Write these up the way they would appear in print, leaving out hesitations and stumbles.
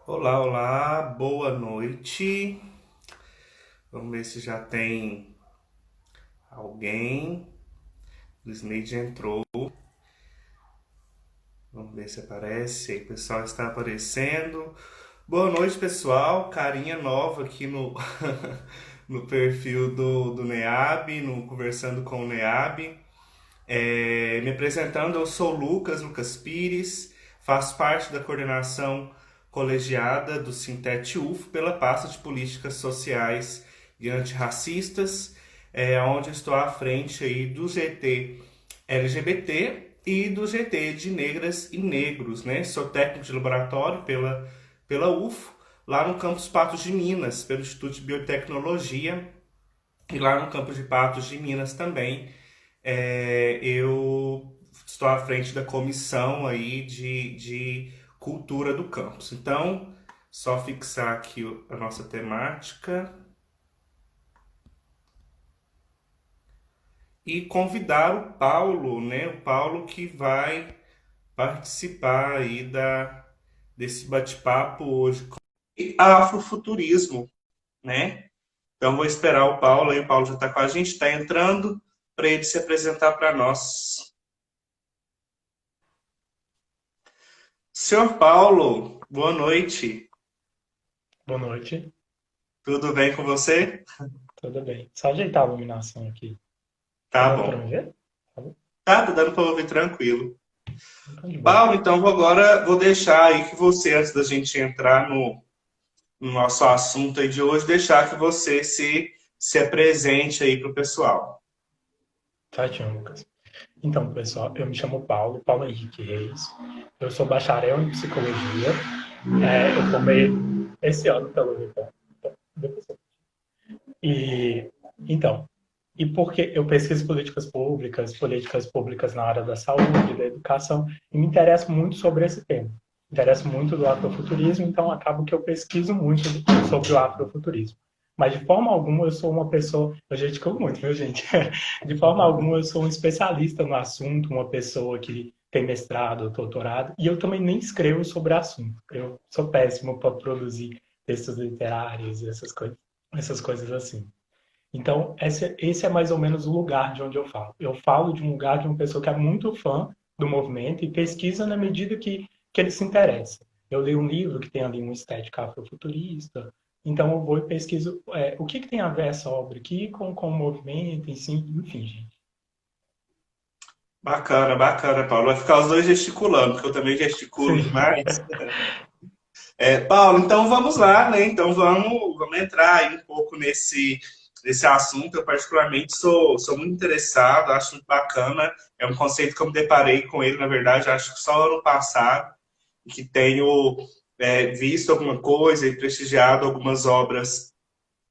Olá, olá, boa noite. Vamos ver se já tem alguém. O Slade entrou. Vamos ver se aparece. Aí, o pessoal está aparecendo. Boa noite, pessoal. Carinha nova aqui no, no perfil do NEAB, no Conversando com o NEAB. Me apresentando, eu sou Lucas Pires, faço parte da coordenação colegiada do Sintete UFO pela pasta de políticas sociais e antirracistas, onde estou à frente aí do GT LGBT e do GT de Negras e Negros, né? Sou técnico de laboratório pela UFO, lá no campus Patos de Minas, pelo Instituto de Biotecnologia, e lá no campus de Patos de Minas também eu estou à frente da comissão aí de cultura do campus. Então, só fixar aqui a nossa temática e convidar o Paulo, né? O Paulo que vai participar aí desse bate-papo hoje com afrofuturismo, né? Então, vou esperar o Paulo aí. O Paulo já está com a gente, está entrando para ele se apresentar para nós. Senhor Paulo, boa noite. Boa noite, Tudo bem com você? tudo bem? Só ajeitar a iluminação aqui. Tá Tá dando para bom. me ver? Tá bom? Tá dando para ouvir tranquilo. Então, de boa. Paulo, então agora vou deixar aí que você, antes da gente entrar no nosso assunto aí de hoje, deixar que você se apresente aí para o pessoal. Certinho, Lucas. Então, pessoal, eu me chamo Paulo Henrique Reis. Eu sou bacharel em psicologia. Eu formei esse ano pelo IPA. E, então, e porque eu pesquiso políticas públicas na área da saúde, da educação, e me interesso muito sobre esse tema. Me interesso muito do afrofuturismo, então acabo que eu pesquiso muito sobre o afrofuturismo. Mas de forma alguma eu sou uma pessoa, eu gesticulo muito, viu, gente? De forma alguma eu sou um especialista no assunto, uma pessoa que tem mestrado, doutorado, e eu também nem escrevo sobre o assunto. Eu sou péssimo para produzir textos literários e essas coisas assim. Então, esse é mais ou menos o lugar de onde eu falo. Eu falo de um lugar de uma pessoa que é muito fã do movimento e pesquisa na medida que ele se interessa. Eu li um livro que tem ali uma estética afrofuturista, então eu vou e pesquiso o que tem a ver essa obra aqui com o movimento em si, enfim, gente. Bacana, bacana, Paulo. Vai ficar os dois gesticulando, porque eu também gesticulo Sim. demais. Paulo, então vamos lá, né? Então vamos entrar aí um pouco nesse assunto. Eu particularmente sou muito interessado, acho muito bacana. É um conceito que eu me deparei com ele, na verdade, acho que só ano passado, e que tenho visto alguma coisa e prestigiado algumas obras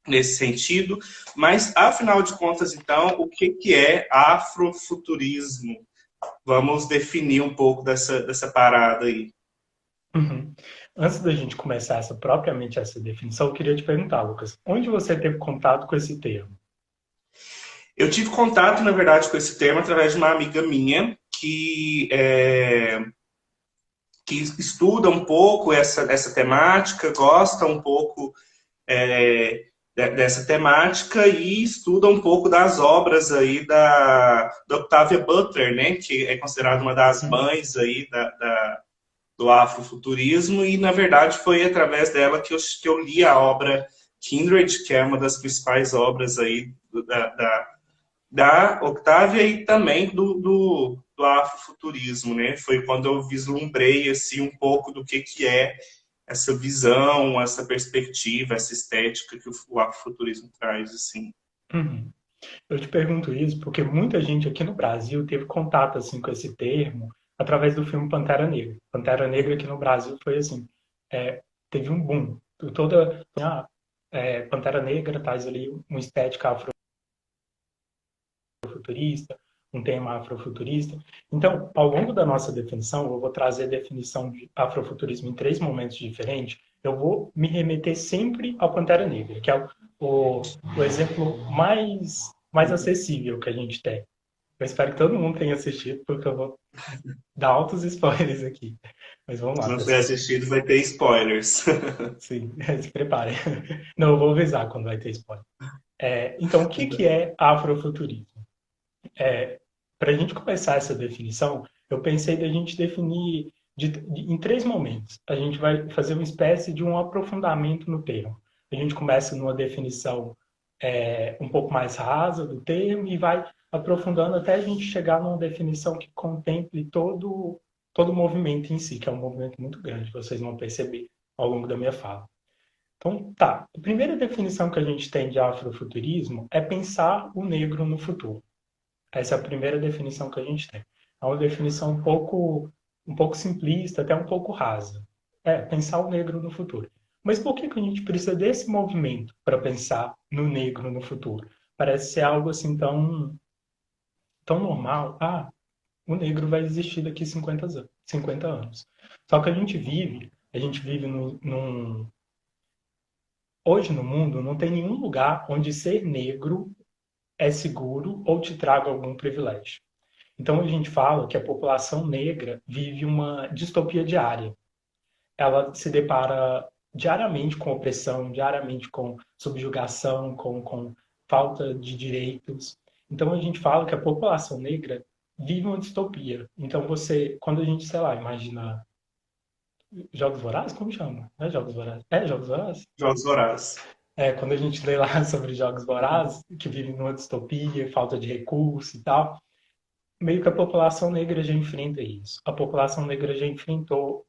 nesse sentido. Mas, afinal de contas, então, o que é afrofuturismo? Vamos definir um pouco dessa parada aí. Uhum. Antes da gente começar propriamente essa definição, eu queria te perguntar, Lucas, onde você teve contato com esse termo? Eu tive contato, na verdade, com esse termo através de uma amiga minha que estuda um pouco essa temática, gosta um pouco dessa temática e estuda um pouco das obras aí da Octavia Butler, né, que é considerada uma das Uhum. mães aí do afrofuturismo, e na verdade foi através dela que eu li a obra Kindred, que é uma das principais obras aí da Octavia e também do afrofuturismo, né? Foi quando eu vislumbrei assim um pouco do que é essa visão, essa perspectiva, essa estética que o afrofuturismo traz, assim. Uhum. Eu te pergunto isso porque muita gente aqui no Brasil teve contato assim com esse termo através do filme Pantera Negra. Pantera Negra aqui no Brasil foi assim, teve um boom. Toda Pantera Negra traz ali uma estética afrofuturista, um tema afrofuturista. Então, ao longo da nossa definição, eu vou trazer a definição de afrofuturismo em três momentos diferentes. Eu vou me remeter sempre ao Pantera Negra, que é o exemplo mais acessível que a gente tem. Eu espero que todo mundo tenha assistido, porque eu vou dar altos spoilers aqui. Mas vamos Se lá, não tiver pessoal. assistido, vai ter spoilers. Sim, se preparem. Não, eu vou avisar quando vai ter spoiler. Então, o que que é afrofuturismo? Para a gente começar essa definição, eu pensei da gente definir em três momentos. A gente vai fazer uma espécie de um aprofundamento no termo. A gente começa numa definição um pouco mais rasa do termo e vai aprofundando até a gente chegar numa definição que contemple todo o movimento em si, que é um movimento muito grande, vocês vão perceber ao longo da minha fala. Então, tá. A primeira definição que a gente tem de afrofuturismo é pensar o negro no futuro. Essa é a primeira definição que a gente tem. É uma definição um pouco simplista, até um pouco rasa. Pensar o negro no futuro. Mas por que que a gente precisa desse movimento para pensar no negro no futuro? Parece ser algo assim tão normal. Ah, o negro vai existir daqui 50 anos. Só que a gente vive hoje no mundo não tem nenhum lugar onde ser negro é seguro ou te traga algum privilégio. Então a gente fala que a população negra vive uma distopia diária. Ela se depara diariamente com opressão, diariamente com subjugação, com falta de direitos. Então a gente fala que a população negra vive uma distopia. Então quando a gente, sei lá, imagina Jogos Vorazes, como chama? Não é Jogos Vorazes? É Jogos Vorazes? Jogos Vorazes. Quando a gente lê lá sobre Jogos Vorazes, que vivem numa distopia, falta de recurso e tal, meio que a população negra já enfrenta isso. A população negra já enfrentou,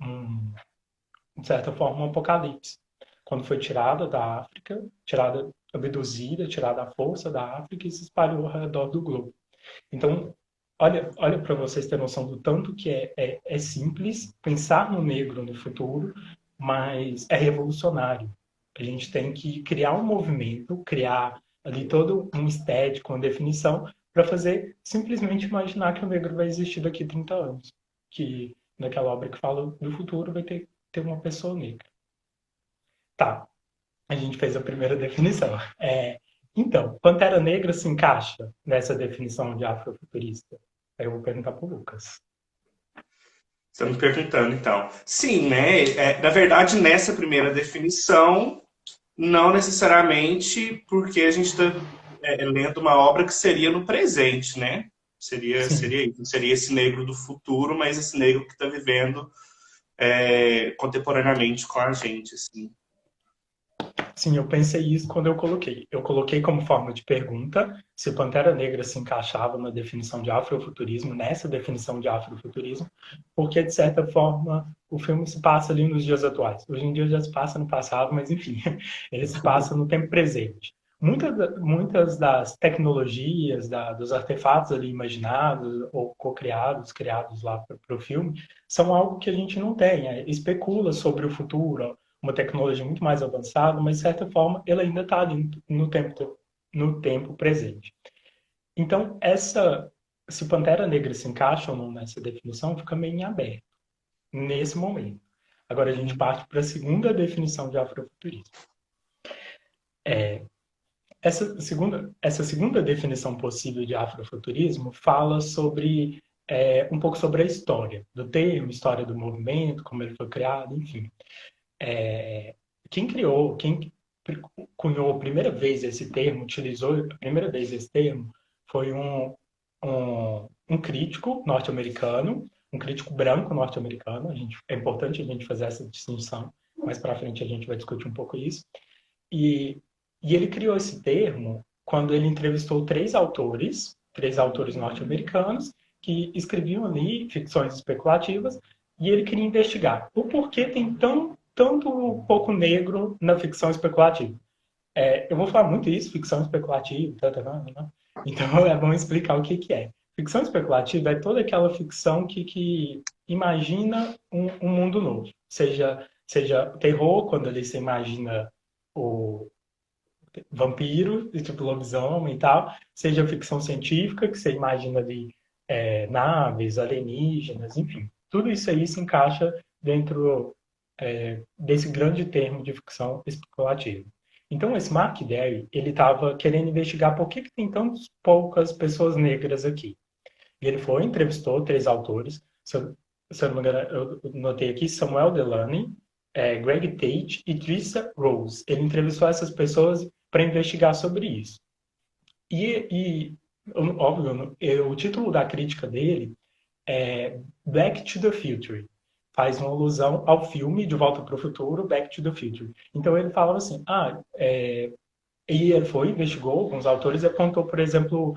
de certa forma, um apocalipse. Quando foi tirada da África, abduzida, tirada à força da África e se espalhou ao redor do globo. Então, olha para vocês terem noção do tanto que é simples pensar no negro no futuro, mas é revolucionário. A gente tem que criar um movimento, criar ali todo um estético, uma definição, para fazer simplesmente imaginar que o negro vai existir daqui a 30 anos. Que naquela obra que fala do futuro vai ter uma pessoa negra. Tá, a gente fez a primeira definição. Então, Pantera Negra se encaixa nessa definição de afrofuturista? Aí eu vou perguntar para o Lucas. Você me perguntando, então. Sim, né? Na verdade, nessa primeira definição, não necessariamente porque a gente está lendo uma obra que seria no presente, né? Sim, Seria esse negro do futuro, mas esse negro que está vivendo contemporaneamente com a gente, assim. sim, eu pensei isso quando eu coloquei. Eu coloquei como forma de pergunta se Pantera Negra se encaixava na definição de afrofuturismo, nessa definição de afrofuturismo, porque, de certa forma, o filme se passa ali nos dias atuais. Hoje em dia já se passa no passado, mas, enfim, ele se passa no tempo presente. Muitas das tecnologias, dos artefatos ali imaginados ou co-criados, criados lá para o filme, são algo que a gente não tem. Especula sobre o futuro, uma tecnologia muito mais avançada, mas de certa forma ela ainda está ali no tempo presente. Então, se Pantera Negra se encaixa ou não nessa definição, fica meio em aberto nesse momento. Agora a gente parte para a segunda definição de afrofuturismo. Essa segunda definição possível de afrofuturismo fala um pouco sobre a história do termo, história do movimento, como ele foi criado, enfim. Quem cunhou a primeira vez esse termo, utilizou a primeira vez esse termo, foi um crítico norte-americano, um crítico branco norte-americano. É importante a gente fazer essa distinção. Mais para frente a gente vai discutir um pouco isso. E, e ele criou esse termo quando ele entrevistou três autores norte-americanos, que escreviam ali ficções especulativas, e ele queria investigar o porquê tem tanto pouco negro na ficção especulativa. Eu vou falar muito isso, ficção especulativa, então é bom explicar o que é. Ficção especulativa é toda aquela ficção que imagina um mundo novo, seja terror, quando ali você imagina o vampiro, tipo lobisomem e tal, seja ficção científica, que você imagina ali naves, alienígenas, enfim. Tudo isso aí se encaixa dentro desse grande termo de ficção especulativa. Então, esse Mark Derry, ele estava querendo investigar por que tem tão poucas pessoas negras aqui. E ele foi, entrevistou 3 autores, se eu não me engano, eu notei aqui, Samuel Delany, Greg Tate e Trissa Rose. Ele entrevistou essas pessoas para investigar sobre isso. E óbvio, o título da crítica dele é Back to the Future. Faz uma alusão ao filme De Volta para o Futuro, Back to the Future. Então ele falava assim, e ele foi, investigou alguns autores e apontou, por exemplo,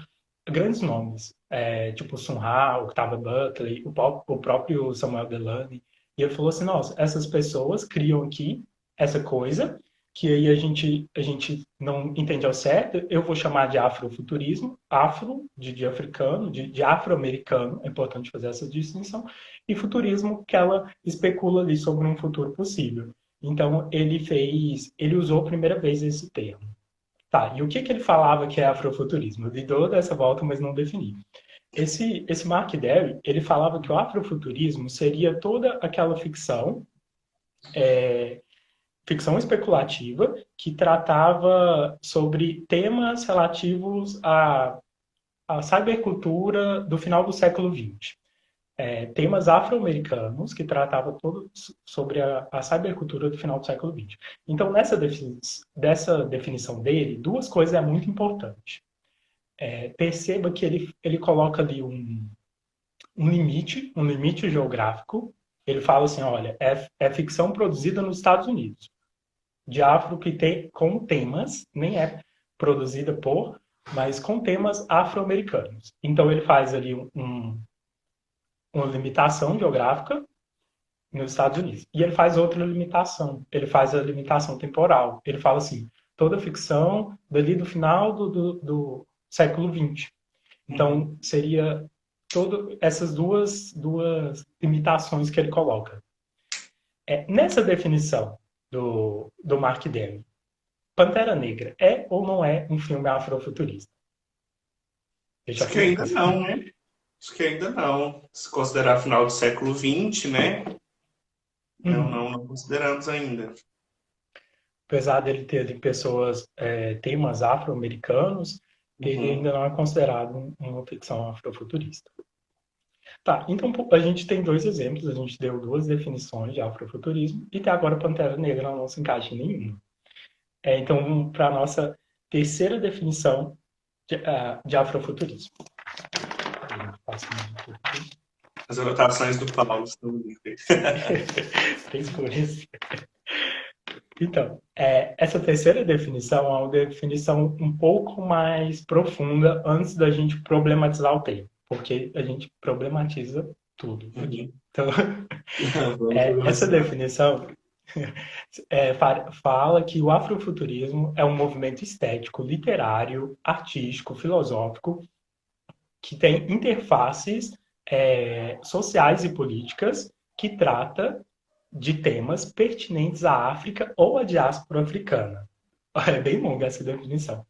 grandes nomes, tipo Sun Ra, Octavia Butler, o próprio Samuel Delany. E ele falou assim, nossa, essas pessoas criam aqui essa coisa que aí a gente não entende ao certo, eu vou chamar de afrofuturismo, afro, de africano, de afro-americano, é importante fazer essa distinção, e futurismo, que ela especula ali sobre um futuro possível. Então, ele usou a primeira vez esse termo. Tá, e o que ele falava que é afrofuturismo? Ele deu dessa volta, mas não defini. Esse Mark Derry, ele falava que o afrofuturismo seria toda aquela ficção especulativa que tratava sobre temas relativos à cybercultura do final do século XX. Temas afro-americanos que tratavam todos sobre a cybercultura do final do século XX. Então, dessa definição dele, duas coisas é muito importante. Perceba que ele coloca ali um limite geográfico. Ele fala assim, olha, é ficção produzida nos Estados Unidos, de afro que tem com temas, nem é produzida por, mas com temas afro-americanos. Então ele faz ali uma limitação geográfica nos Estados Unidos. E ele faz outra limitação. Ele faz a limitação temporal. Ele fala assim, toda ficção dali do final do século XX. Então, seria essas duas limitações que ele coloca. Nessa definição do Mark Derry, Pantera Negra é ou não é um filme afrofuturista? Acho que ainda não, né? Acho que ainda não. Se considerar final do século XX, né? Não consideramos ainda. Apesar dele ter ali pessoas, temas afro-americanos, ele ainda não é considerado uma ficção afrofuturista. Tá, então a gente tem 2 exemplos, a gente deu 2 definições de afrofuturismo, e até agora Pantera Negra não se encaixa em nenhuma. Então, vamos para a nossa terceira definição de afrofuturismo. As anotações do Paulo estão ali. Fez por isso. Então, essa terceira definição é uma definição um pouco mais profunda antes da gente problematizar o tema, porque a gente problematiza tudo. Então, essa definição fala que o afrofuturismo é um movimento estético, literário, artístico, filosófico, que tem interfaces sociais e políticas que trata de temas pertinentes à África ou à diáspora africana. É bem longa essa definição.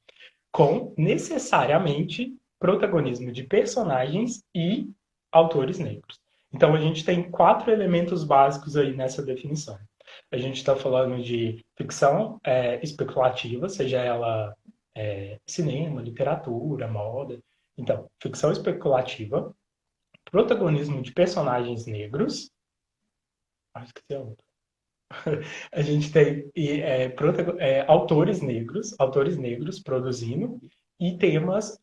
Com, necessariamente, protagonismo de personagens e autores negros. Então, a gente tem 4 elementos básicos aí nessa definição. A gente está falando de ficção especulativa, seja ela cinema, literatura, moda. Então, ficção especulativa, protagonismo de personagens negros. Acho que tem outro. A gente tem autores negros produzindo e temas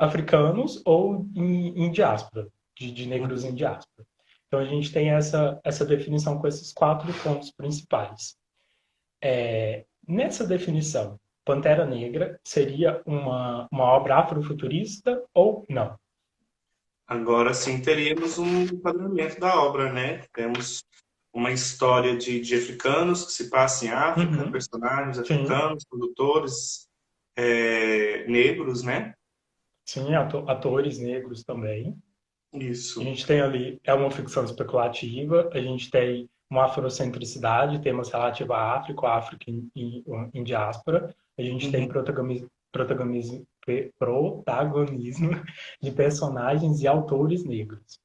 africanos ou em diáspora, de negros em diáspora. Então a gente tem essa definição com esses 4 pontos principais. Nessa definição, Pantera Negra seria uma obra afrofuturista ou não? Agora sim teríamos um enquadramento da obra, né? Temos uma história de africanos que se passa em África, personagens africanos, produtores negros, né? Sim, atores negros também. Isso. A gente tem ali, uma ficção especulativa, a gente tem uma afrocentricidade, temas relativos à África em diáspora, a gente tem protagonismo de personagens e autores negros.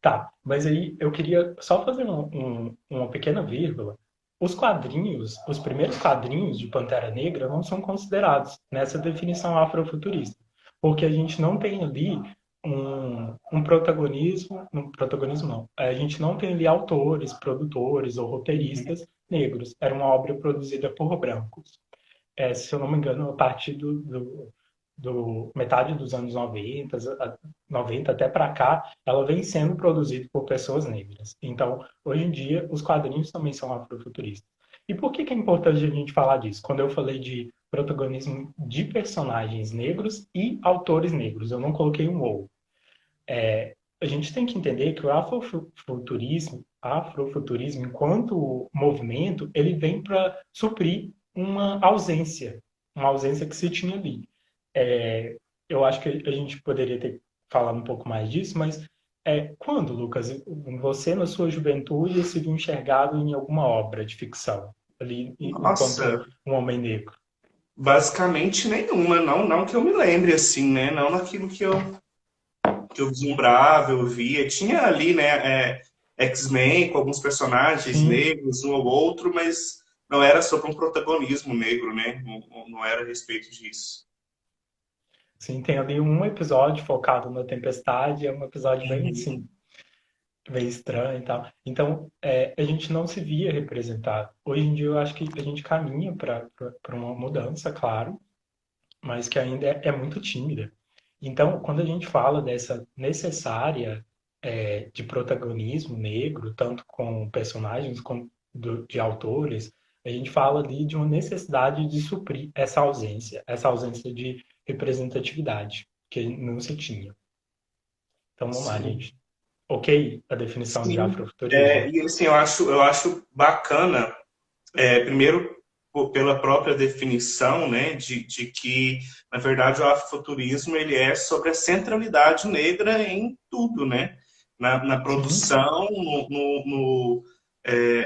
Tá, mas aí eu queria só fazer uma pequena vírgula. Os primeiros quadrinhos de Pantera Negra não são considerados nessa definição afrofuturista, porque a gente não tem ali um protagonismo, um protagonismo não, a gente não tem ali autores, produtores ou Uhum. roteiristas negros, era uma obra produzida por brancos. Se eu não me engano, a partir do metade dos anos 90, 90 até para cá, ela vem sendo produzida por pessoas negras. Então, hoje em dia, os quadrinhos também são afrofuturistas. E por que que é importante a gente falar disso? Quando eu falei de protagonismo de personagens negros e autores negros, eu não coloquei um ou. A gente tem que entender que o afrofuturismo, enquanto movimento, ele vem para suprir uma ausência que se tinha ali. É, eu acho que a gente poderia ter falado um pouco mais disso, mas quando, Lucas, você na sua juventude se viu enxergado em alguma obra de ficção, ali enquanto Nossa, um homem negro? basicamente nenhuma, não que eu me lembre assim, né? Não naquilo que eu vislumbrava, eu via. Tinha ali, né, X-Men com alguns personagens Sim, negros, um ou outro, mas não era sobre um protagonismo negro, né? Não era a respeito disso. sim, tem ali um episódio focado na tempestade, é um episódio bem, Uhum. assim, bem estranho e tal. Então, a gente não se via representado. Hoje em dia, eu acho que a gente caminha para uma mudança, claro, mas que ainda é muito tímida. Então, quando a gente fala dessa necessária de protagonismo negro, tanto com personagens como de autores, a gente fala ali de uma necessidade de suprir essa ausência de representatividade que não se tinha. Então, vamos lá, Sim. gente. Ok, a definição de Sim. afrofuturismo? E assim, eu acho bacana, primeiro pela própria definição, né, de que, na verdade, o afrofuturismo ele é sobre a centralidade negra em tudo, né? Na Sim, sim. produção,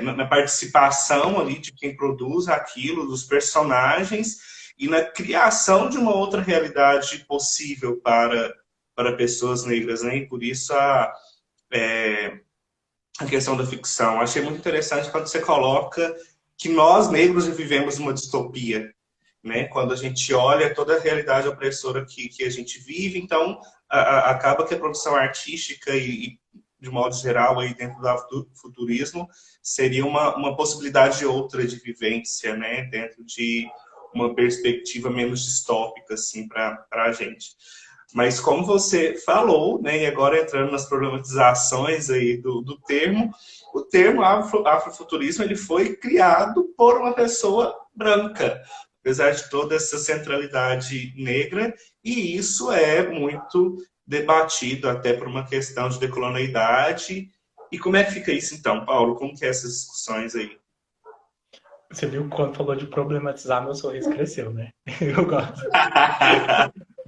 na participação ali de quem produz aquilo, dos personagens, e na criação de uma outra realidade possível para pessoas negras, né? E por isso a questão da ficção. Achei muito interessante quando você coloca que nós, negros, vivemos uma distopia, né? Quando a gente olha toda a realidade opressora que a gente vive, então acaba que a produção artística de modo geral, aí dentro do futurismo, seria uma possibilidade outra de vivência, né? Dentro de uma perspectiva menos distópica, assim, para a gente. Mas como você falou, né, e agora entrando nas problematizações aí do termo, o termo afrofuturismo ele foi criado por uma pessoa branca, apesar de toda essa centralidade negra, e isso é muito debatido até por uma questão de decolonialidade. E como é que fica isso então, Paulo? Como que é essas discussões aí? Você viu quando falou de problematizar, meu sorriso cresceu, né? Eu gosto.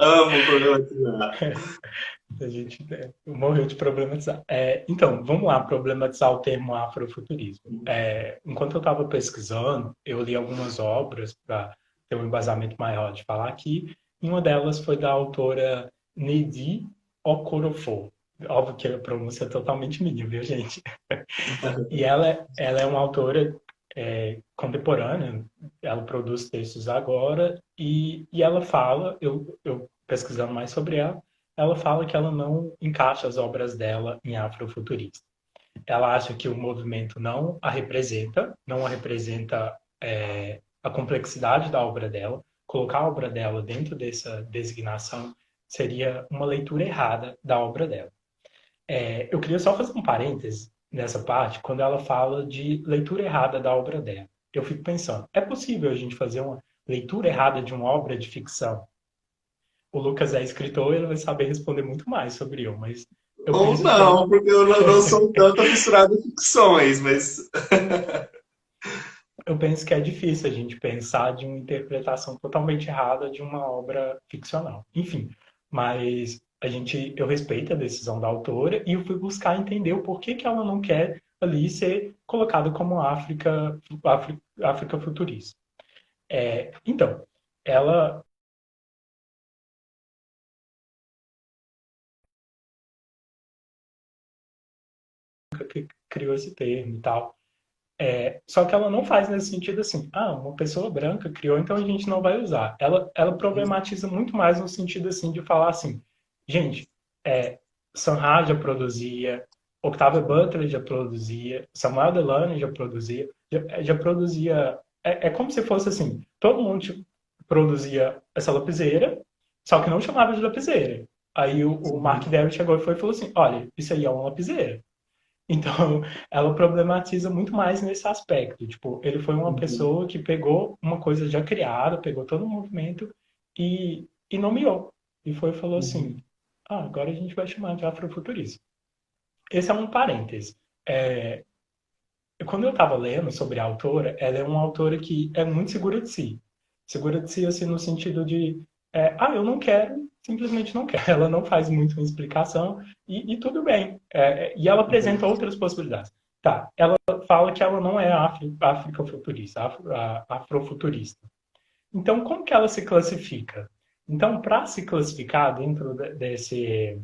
Amo problematizar. A gente morreu de problematizar. Então, vamos lá, problematizar o termo afrofuturismo. Enquanto eu estava pesquisando, eu li algumas obras para ter um embasamento maior de falar aqui, e uma delas foi da autora Nnedi Okorafor. Óbvio que a pronúncia é totalmente minha, viu, gente? E ela é uma autora contemporânea, ela produz textos agora, e ela fala, eu pesquisando mais sobre ela fala que ela não encaixa as obras dela em afrofuturista. Ela acha que o movimento não a representa a complexidade da obra dela. Colocar a obra dela dentro dessa designação seria uma leitura errada da obra dela. Eu queria só fazer um parêntese nessa parte, quando ela fala de leitura errada da obra dela. Eu fico pensando, é possível a gente fazer uma leitura errada de uma obra de ficção? O Lucas é escritor, ele vai saber responder muito mais sobre eu, mas eu Ou penso que não, porque eu não sou tanto fissurado em ficções, mas eu penso que é difícil a gente pensar de uma interpretação totalmente errada de uma obra ficcional. Enfim, mas eu respeito a decisão da autora e eu fui buscar entender o porquê que ela não quer ali ser colocada como África futurista. Então, ela criou esse termo e tal. Só que ela não faz nesse sentido assim, uma pessoa branca criou, então a gente não vai usar. Ela problematiza muito mais no sentido assim de falar assim, gente, Sam Ra já produzia, Octavia Butler já produzia, Samuel Delany já produzia, já produzia. É como se fosse assim: todo mundo produzia essa lapiseira, só que não chamava de lapiseira. Aí o Mark Sim. Derry chegou e falou assim: olha, isso aí é uma lapiseira. Então, ela problematiza muito mais nesse aspecto. Tipo, ele foi uma Uhum. pessoa que pegou uma coisa já criada, pegou todo o movimento e nomeou. E foi e falou assim: Uhum. ah, agora a gente vai chamar de afrofuturismo. Esse é um parêntese. É, quando eu estava lendo sobre a autora, ela é uma autora que é muito segura de si. Segura de si, assim, no sentido de, eu não quero, simplesmente não quero. Ela não faz muito uma explicação e tudo bem. E ela Uhum. apresenta outras possibilidades. Tá, ela fala que ela não é afrofuturista, afrofuturista. Então, como que ela se classifica? Então, para se classificar dentro desse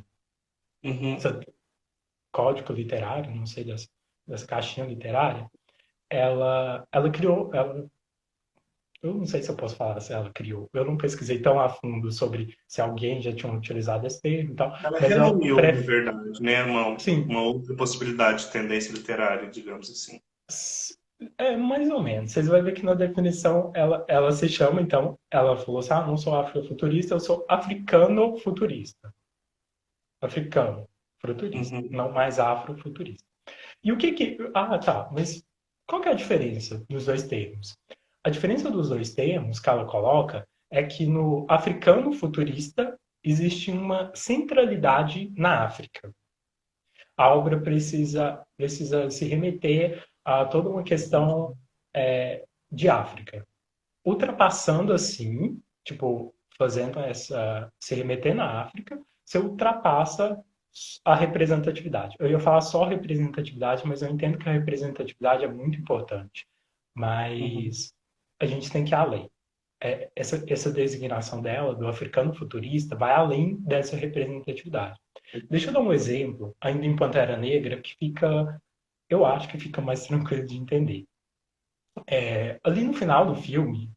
Uhum. código literário, não sei, dessa caixinha literária, ela criou, eu não sei se eu posso falar se ela criou, eu não pesquisei tão a fundo sobre se alguém já tinha utilizado esse termo e tal, Ela mas ela renomeou, na verdade, né? sim, Uma outra possibilidade de tendência literária, digamos assim. é mais ou menos. Vocês vão ver que na definição ela se chama, então, ela falou assim, não sou afrofuturista, eu sou africano-futurista. Africano, futurista, Uhum. não mais afrofuturista. E o tá, mas qual que é a diferença dos dois termos? A diferença dos dois termos que ela coloca é que no africano futurista existe uma centralidade na África. A obra precisa se remeter a toda uma questão de África. Ultrapassando assim, tipo, fazendo se remeter na África, você ultrapassa a representatividade. Eu ia falar só representatividade, mas eu entendo que a representatividade é muito importante. Uhum. Mas a gente tem que ir além. Essa designação dela, do africano futurista, vai além dessa representatividade. Deixa eu dar um exemplo, ainda em Pantera Negra, que eu acho que fica mais tranquilo de entender. Ali no final do filme,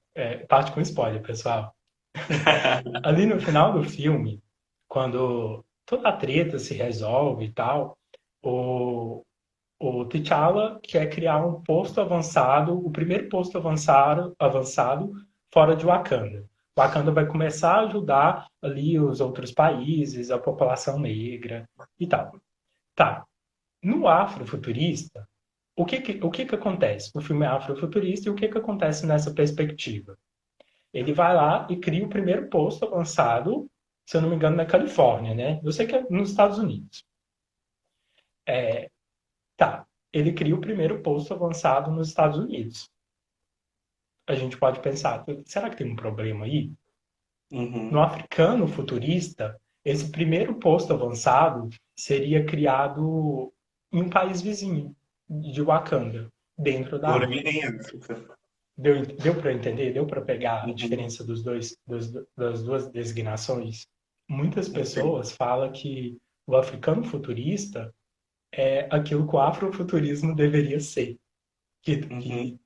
parte com spoiler, pessoal. Ali no final do filme, quando toda a treta se resolve e tal, o, o T'Challa quer criar um posto avançado, o primeiro posto avançado fora de Wakanda. Wakanda vai começar a ajudar ali os outros países, a população negra e tal. Tá. No afrofuturista, o que que acontece? O filme é afrofuturista e o que que acontece nessa perspectiva? Ele vai lá e cria o primeiro posto avançado, se eu não me engano, na Califórnia, né? Eu sei que é nos Estados Unidos. Tá. Ele cria o primeiro posto avançado nos Estados Unidos. A gente pode pensar, será que tem um problema aí? No Uhum. africano futurista, esse primeiro posto avançado seria criado em um país vizinho de Wakanda, dentro da Porém, África. em África. Deu para entender? Deu para pegar a Uhum. diferença das duas designações? Muitas Perfeito. pessoas falam que o africano futurista é aquilo que o afrofuturismo deveria ser, Uhum. que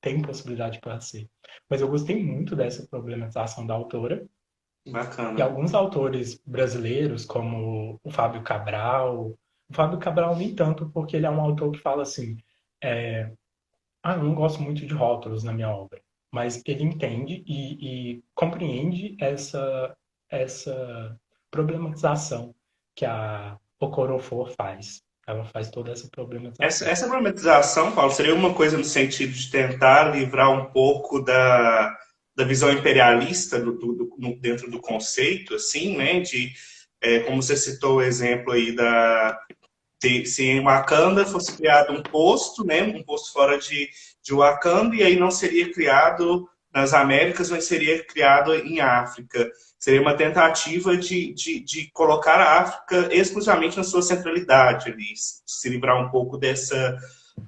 tem possibilidade para ser. Mas eu gostei muito dessa problematização da autora, e Bacana. alguns autores brasileiros, como o Fábio Cabral nem tanto, porque ele é um autor que fala assim, eu não gosto muito de rótulos na minha obra, mas ele entende e compreende essa problematização que a Okorafor faz. Ela faz toda essa Essa, problematização. essa problematização, Paulo, seria uma coisa no sentido de tentar livrar um pouco da visão imperialista dentro do conceito, assim, né? Como você citou o exemplo aí se em Wakanda fosse criado um posto, né? Um posto fora de Wakanda, e aí não seria criado nas Américas, mas seria criado em África. Seria uma tentativa de colocar a África exclusivamente na sua centralidade ali, se livrar um pouco dessa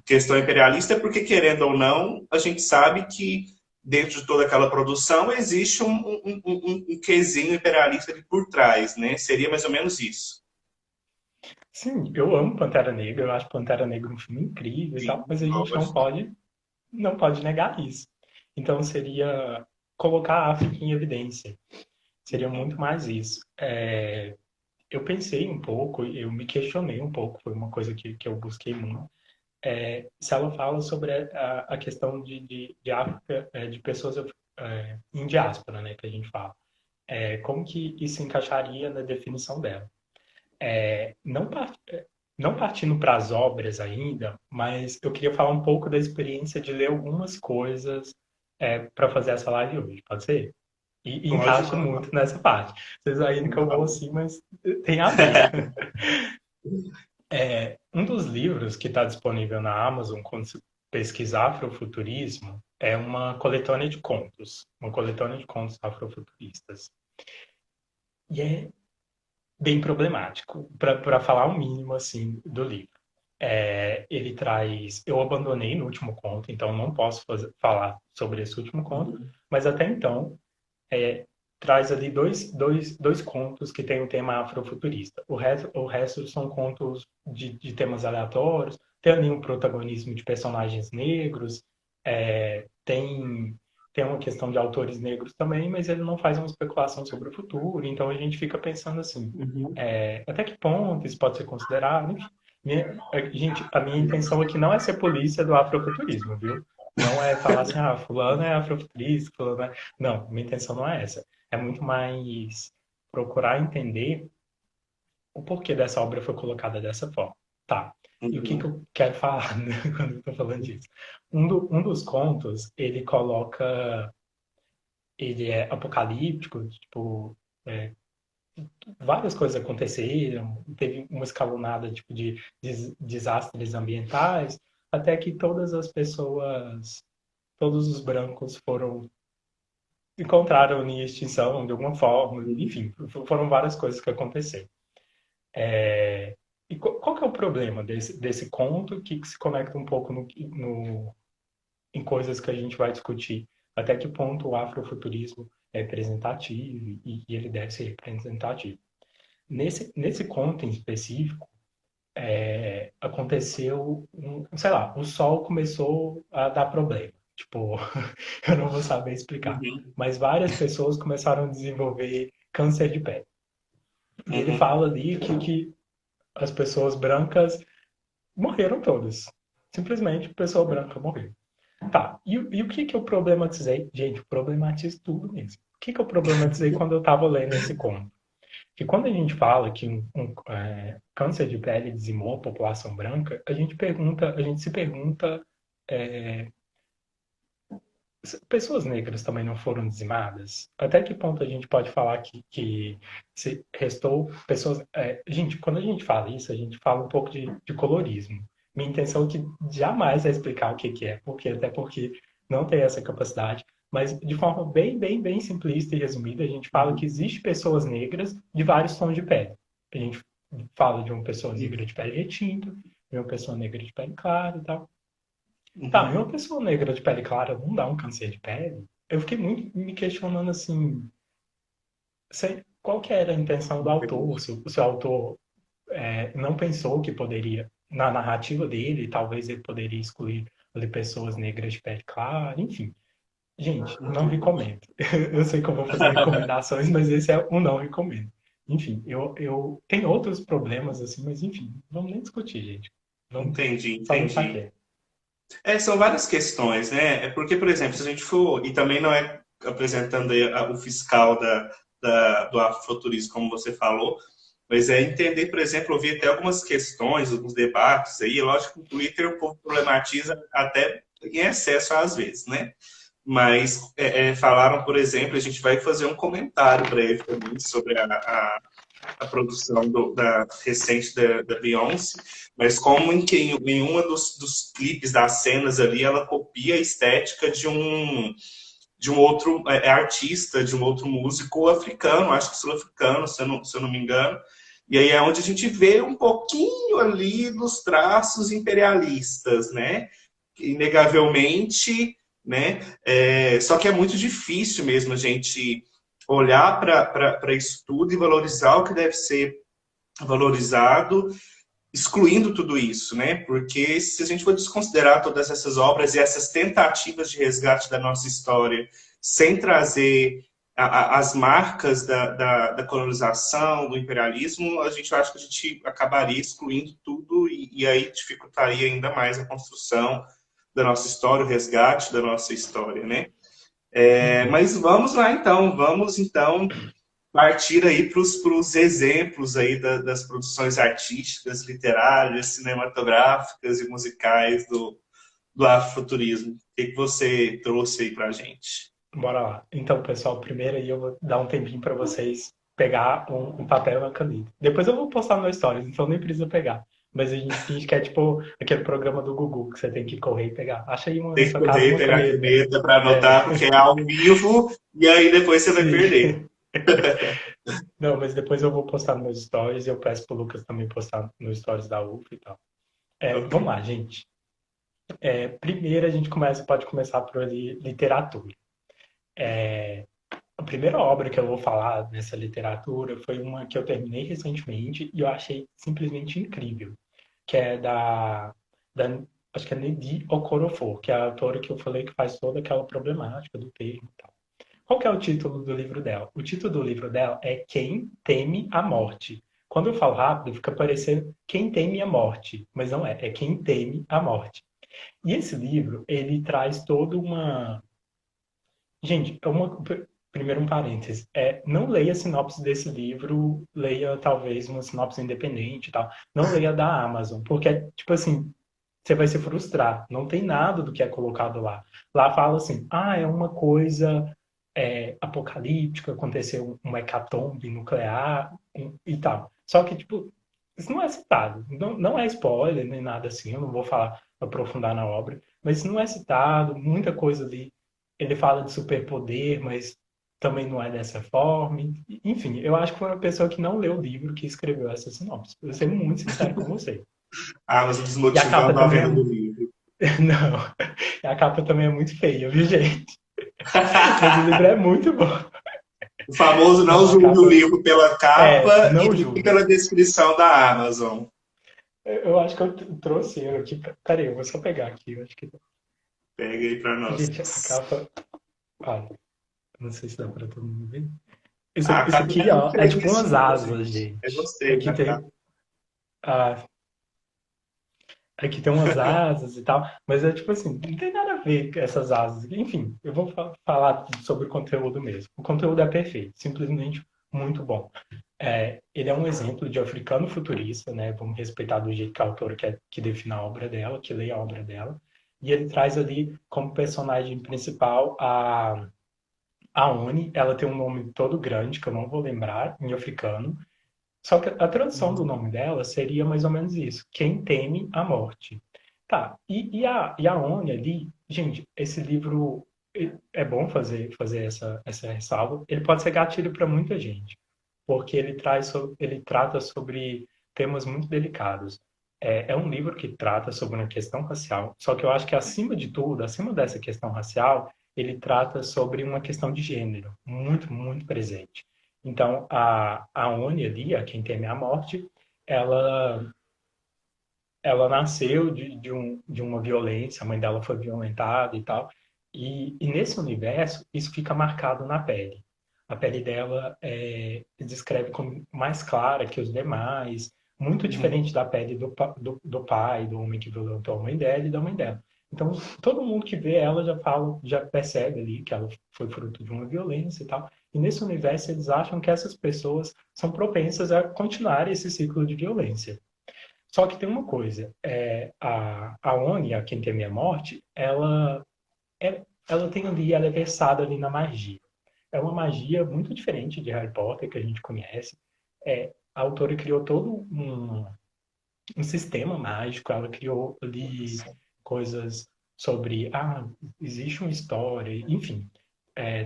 questão imperialista, porque, querendo ou não, a gente sabe que dentro de toda aquela produção existe um quesinho imperialista ali por trás, né? Seria mais ou menos isso. Sim, eu amo Pantera Negra, eu acho Pantera Negra um filme incrível e tal, Sim, mas a gente lógico. não pode negar isso. Então seria colocar a África em evidência. Seria muito Uhum. mais isso. eu pensei um pouco, eu me questionei um pouco, foi uma coisa que eu busquei muito, se ela fala sobre a questão de África, de pessoas em diáspora, né, que a gente fala. Como que isso encaixaria na definição dela? Não, não partindo para as obras ainda, mas eu queria falar um pouco da experiência de ler algumas coisas para fazer essa live hoje, pode ser? E Pode, encaixa vamos muito lá. nessa parte. Vocês aí que eu vou Vamos. assim, mas tem a ver. Um dos livros que está disponível na Amazon, quando se pesquisar afrofuturismo, é uma coletânea de contos, uma coletânea de contos afrofuturistas. E é bem problemático, para falar o mínimo assim do livro. Ele traz. Eu abandonei no último conto, então não posso falar sobre esse último conto, mas até então é, traz ali dois contos que tem o tema afrofuturista. O resto são contos de temas aleatórios, tem ali um protagonismo de personagens negros, tem uma questão de autores negros também, mas ele não faz uma especulação sobre o futuro, então a gente fica pensando assim, Uhum. até que ponto isso pode ser considerado? Enfim, a minha intenção aqui não é ser polícia do afrofuturismo, viu? Não é falar assim, fulano é afrofuturista, fulano é... Não, minha intenção não é essa. É muito mais procurar entender o porquê dessa obra foi colocada dessa forma. Tá. E o que Uhum. eu quero falar, né, quando eu estou falando disso? Um dos contos, ele coloca... Ele é apocalíptico, tipo... é, várias coisas aconteceram, teve uma escalonada tipo de desastres ambientais, até que todas as pessoas, todos os brancos encontraram em extinção de alguma forma, enfim, foram várias coisas que aconteceram. E qual que é o problema desse conto que se conecta um pouco em coisas que a gente vai discutir? Até que ponto o afrofuturismo é representativo e ele deve ser representativo? Nesse conto em específico, aconteceu, sei lá, o sol começou a dar problema. Tipo, eu não vou saber explicar. Uhum. Mas várias pessoas começaram a desenvolver câncer de pele. E ele Uhum. fala ali que as pessoas brancas morreram todas. Simplesmente, pessoa branca morreu. Tá, e o que que eu problematizei? Gente, eu problematizo tudo mesmo. O que que eu problematizei quando eu estava lendo esse conto? Que quando a gente fala que câncer de pele dizimou a população branca, a gente se pergunta, é, pessoas negras também não foram dizimadas? Até que ponto a gente pode falar que se restou pessoas... gente, quando a gente fala isso, a gente fala um pouco de colorismo. Minha intenção aqui jamais é explicar o que que é, até porque não tem essa capacidade, mas de forma bem, bem, bem simplista e resumida, a gente fala que Uhum. existe pessoas negras de vários tons de pele. A gente fala de uma pessoa negra de pele retinta, de uma pessoa negra de pele clara e tal. Tá, e Uhum. uma pessoa negra de pele clara não dá um câncer de pele? Eu fiquei muito me questionando assim, qual que era a intenção do autor, se o autor não pensou que poderia, na narrativa dele, talvez ele poderia excluir ali, pessoas negras de pele clara, enfim. Gente, não Uhum. recomendo. Eu sei que eu vou fazer recomendações, mas esse é um não recomendo. Enfim, eu tenho outros problemas assim, mas enfim, vamos nem discutir, gente. Vamos Entendi, só deixar entendi. quieto. São várias questões, né? É porque, por exemplo, se a gente for, e também não é apresentando aí o fiscal do afrofuturismo, como você falou, mas é entender, por exemplo, eu vi até algumas questões, alguns debates aí, lógico que o Twitter o povo problematiza até em excesso às vezes, né? Mas falaram, por exemplo, a gente vai fazer um comentário breve também sobre a produção recente da Beyoncé, mas como em uma dos clipes, das cenas ali, ela copia a estética de um outro artista, de um outro músico africano, acho que sul-africano, se eu não me engano. E aí é onde a gente vê um pouquinho ali dos traços imperialistas, né? Inegavelmente, né? Só que é muito difícil mesmo a gente olhar para isso tudo e valorizar o que deve ser valorizado, excluindo tudo isso, né? Porque se a gente for desconsiderar todas essas obras e essas tentativas de resgate da nossa história, sem trazer as marcas da colonização, do imperialismo, a gente acha que a gente acabaria excluindo tudo e aí dificultaria ainda mais a construção da nossa história, o resgate da nossa história, né? Uhum. Mas vamos então partir aí para os exemplos aí das produções artísticas, literárias, cinematográficas e musicais do afrofuturismo. O que você trouxe aí para a gente? Bora lá. Então, pessoal, primeiro aí eu vou dar um tempinho para vocês pegar um papel e uma caneta. Depois eu vou postar no Stories, então nem precisa pegar. Mas a gente finge que é tipo aquele programa do Gugu, que você tem que correr e pegar. Acha aí na Tem que sua casa correr e uma pegar a caneta. caneta para É, anotar, porque é ao vivo e aí depois você vai perder. sim. Não, mas depois eu vou postar nos meus stories e eu peço pro Lucas também postar nos stories da UF e tal. Ok. Vamos lá, gente. Primeiro a gente pode começar por literatura. A primeira obra que eu vou falar nessa literatura foi uma que eu terminei recentemente e eu achei simplesmente incrível, que é da acho que é Nnedi Okorafor, que é a autora que eu falei que faz toda aquela problemática do termo e tal. Qual que é o título do livro dela? O título do livro dela é Quem Teme a Morte. Quando eu falo rápido, fica parecendo Quem Teme a Morte, mas não é, é Quem Teme a Morte. E esse livro, ele traz toda uma... Gente, primeiro um parênteses. Não leia a sinopse desse livro, leia talvez uma sinopse independente e tal. Não leia da Amazon, porque, tipo assim, você vai se frustrar. Não tem nada do que é colocado lá. Lá fala assim, é uma coisa apocalíptica, aconteceu uma hecatombe nuclear e tal. Só que, tipo, isso não é citado. Não é spoiler nem nada assim, eu não vou falar, aprofundar na obra, mas isso não é citado, muita coisa ali. Ele fala de superpoder, mas também não é dessa forma. Enfim, eu acho que foi uma pessoa que não leu o livro que escreveu essa sinopse. Eu vou ser muito sincero com você. Ah, mas E a capa desmotivando a também venda do livro. Não, a capa também é muito feia, viu, gente? Mas o livro é muito bom. O famoso não Não, a julgue o capa livro pela capa e não nem julgue. pela descrição da Amazon. Eu acho que eu trouxe ele aqui. Peraí, eu vou só pegar aqui. Eu acho que... Pega aí para nós. Gente, a capa. Olha, não sei se dá pra todo mundo ver. Isso, Ah, a isso capa aqui, é muito ó, é tipo umas progressiva, asas, gente. Eu gente. gostei da capa. Ah, aqui tem umas asas e tal, mas é tipo assim, não tem nada a ver com essas asas. Enfim, eu vou falar sobre o conteúdo mesmo. O conteúdo é perfeito, simplesmente muito bom. Ele é um exemplo de africano futurista, né? Vamos respeitar do jeito que a autora quer que defina a obra dela, que leia a obra dela. E ele traz ali como personagem principal a Oni. Ela tem um nome todo grande, que eu não vou lembrar, em africano. Só que a tradução do nome dela seria mais ou menos isso: Quem teme a morte. Tá, e a Oni ali, gente, esse livro é bom fazer essa ressalva. Ele pode ser gatilho para muita gente, porque ele trata sobre temas muito delicados. É um livro que trata sobre uma questão racial, só que eu acho que acima de tudo, acima dessa questão racial, ele trata sobre uma questão de gênero, muito, muito presente. Então, a Oni ali, a Quem Teme a Morte, ela, ela nasceu de uma violência, a mãe dela foi violentada e tal, e nesse universo, isso fica marcado na pele. A pele dela descreve como mais clara que os demais, muito Uhum. diferente da pele do pai, do homem que violentou a mãe dela e da mãe dela. Então, todo mundo que vê ela já fala, já percebe ali que ela foi fruto de uma violência e tal. E nesse universo, eles acham que essas pessoas são propensas a continuar esse ciclo de violência. Só que tem uma coisa, a Oni, a Quem Teme a Morte, ela tem ali, ela é versada ali na magia. É uma magia muito diferente de Harry Potter, que a gente conhece. A autora criou todo um sistema mágico, ela criou ali Nossa. coisas sobre, existe uma história, enfim,